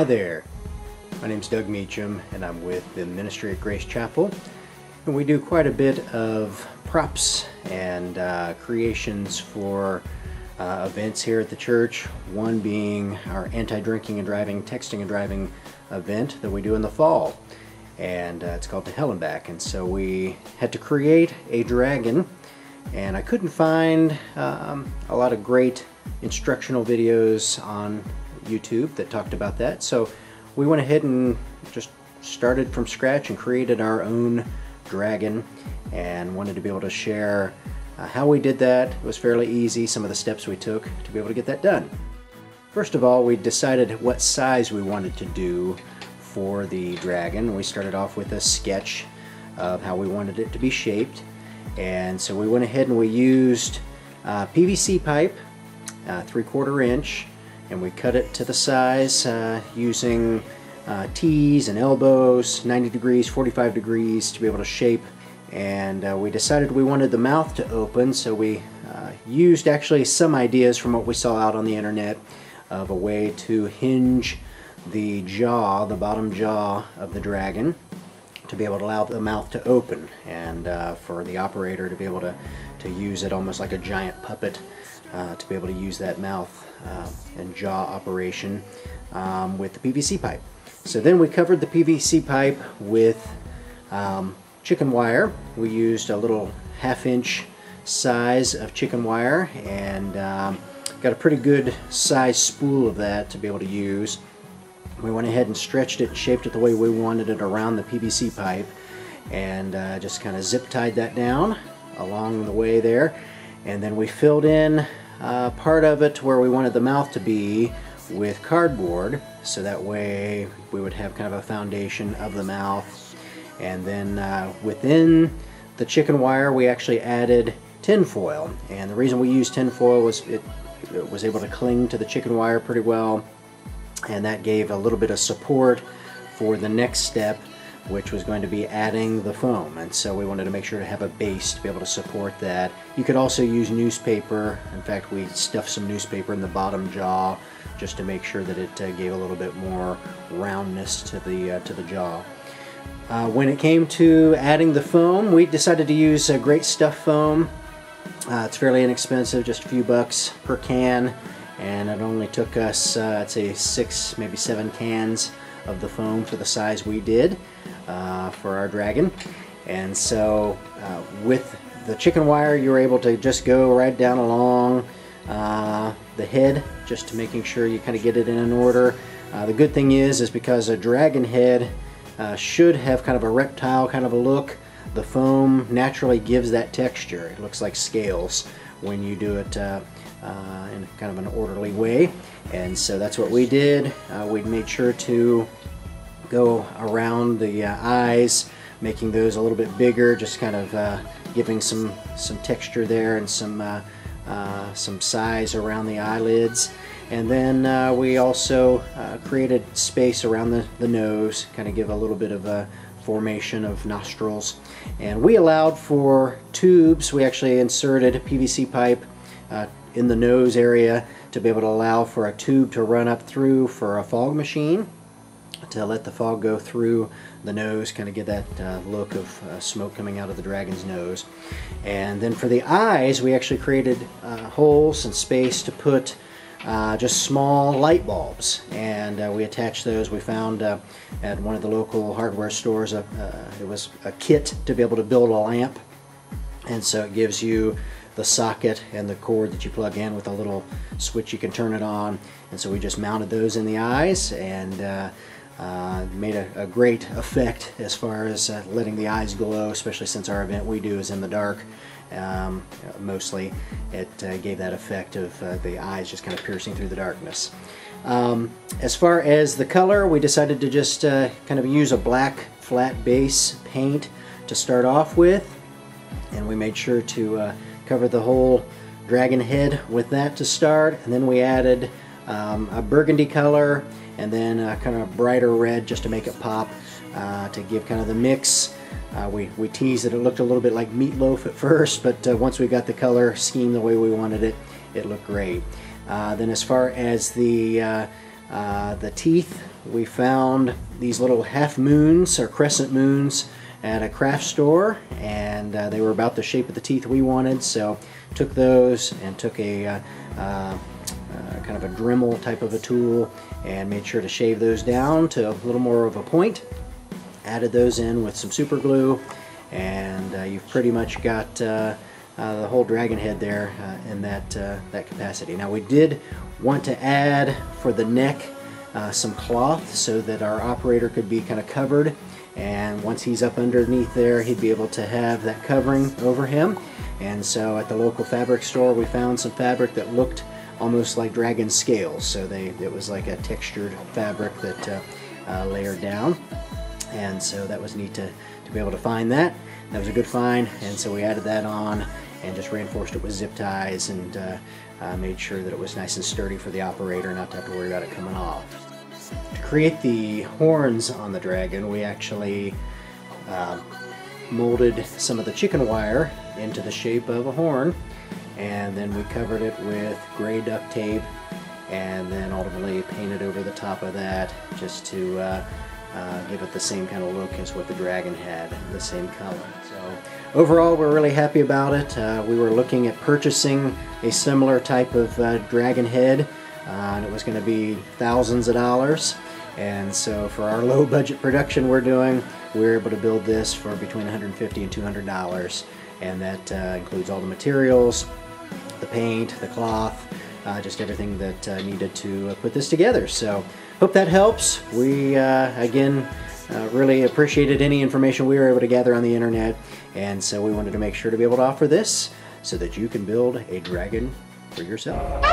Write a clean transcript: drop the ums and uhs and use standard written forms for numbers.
Hi there, my name's Doug Meacham and I'm with the Ministry at Grace Chapel, and we do quite a bit of props and creations for events here at the church, one being our anti-drinking and driving, texting and driving event that we do in the fall, and it's called To Hell and Back. And so we had to create a dragon, and I couldn't find a lot of great instructional videos on YouTube that talked about that, so we went ahead and just started from scratch and created our own dragon, and wanted to be able to share how we did that. It was fairly easy, some of the steps we took to be able to get that done. First of all, we decided what size we wanted to do for the dragon. We started off with a sketch of how we wanted it to be shaped, and so we went ahead and we used PVC pipe, 3/4 inch, and we cut it to the size using T's and elbows, 90 degrees, 45 degrees to be able to shape. And we decided we wanted the mouth to open, so we used actually some ideas from what we saw out on the internet of a way to hinge the jaw, the bottom jaw of the dragon, to be able to allow the mouth to open, and for the operator to be able to use it almost like a giant puppet to be able to use that mouth and jaw operation with the PVC pipe. So then we covered the PVC pipe with chicken wire. We used a little 1/2 inch size of chicken wire, and got a pretty good size spool of that to be able to use. We went ahead and stretched it and shaped it the way we wanted it around the PVC pipe, and just kind of zip tied that down along the way there. And then we filled in part of it where we wanted the mouth to be with cardboard, so that way we would have kind of a foundation of the mouth. And then within the chicken wire we actually added tin foil, and the reason we used tin foil was it was able to cling to the chicken wire pretty well, and that gave a little bit of support for the next step, which was going to be adding the foam. And so we wanted to make sure to have a base to be able to support that. You could also use newspaper. In fact, we stuffed some newspaper in the bottom jaw just to make sure that it gave a little bit more roundness to the jaw. When it came to adding the foam, we decided to use a Great Stuff foam. It's fairly inexpensive, just a few bucks per can, and it only took us, I'd say 6, maybe 7 cans of the foam for the size we did for our dragon. And so with the chicken wire, you were able to just go right down along the head, just to making sure you kind of get it in an order. The good thing is because a dragon head should have kind of a reptile kind of a look, the foam naturally gives that texture. It looks like scales when you do it in kind of an orderly way. And so that's what we did. We made sure to go around the eyes, making those a little bit bigger, just kind of giving some texture there and some size around the eyelids. And then we also created space around the nose, kind of give a little bit of a formation of nostrils. And we allowed for tubes. We actually inserted a PVC pipe in the nose area to be able to allow for a tube to run up through for a fog machine, to let the fog go through the nose, kind of get that look of smoke coming out of the dragon's nose. And then for the eyes, we actually created holes and space to put just small light bulbs, and we attached those. We found at one of the local hardware stores it was a kit to be able to build a lamp, and so it gives you the socket and the cord that you plug in with a little switch you can turn it on. And so we just mounted those in the eyes, and made a great effect as far as letting the eyes glow, especially since our event we do is in the dark mostly. It gave that effect of the eyes just kind of piercing through the darkness. As far as the color, we decided to just kind of use a black flat base paint to start off with, and we made sure to cover the whole dragon head with that to start. And then we added a burgundy color, and then kind of a brighter red just to make it pop, to give kind of the mix. We teased that it looked a little bit like meatloaf at first, but once we got the color scheme the way we wanted it, it looked great. Then as far as the The teeth, we found these little half moons or crescent moons at a craft store, and they were about the shape of the teeth we wanted, so took those and took a kind of a Dremel type of a tool and made sure to shave those down to a little more of a point. Added those in with some super glue, and you've pretty much got the whole dragon head there in that capacity. Now, we did want to add for the neck some cloth so that our operator could be kind of covered, and once he's up underneath there, he'd be able to have that covering over him. And so at the local fabric store, we found some fabric that looked almost like dragon scales, so it was like a textured fabric that layered down, and so that was neat to be able to find that. That was a good find, and so we added that on and just reinforced it with zip ties and made sure that it was nice and sturdy for the operator not to have to worry about it coming off. To create the horns on the dragon, we actually molded some of the chicken wire into the shape of a horn, and then we covered it with gray duct tape, and then ultimately painted over the top of that just to give it the same kind of look as what the dragon had, the same color. So overall, we're really happy about it. We were looking at purchasing a similar type of dragon head, and it was going to be thousands of dollars. And so for our low budget production we're doing, we were able to build this for between $150 and $200, and that includes all the materials, the paint, the cloth, just everything that needed to put this together. So hope that helps. We again really appreciated any information we were able to gather on the internet, and so we wanted to make sure to be able to offer this so that you can build a dragon for yourself.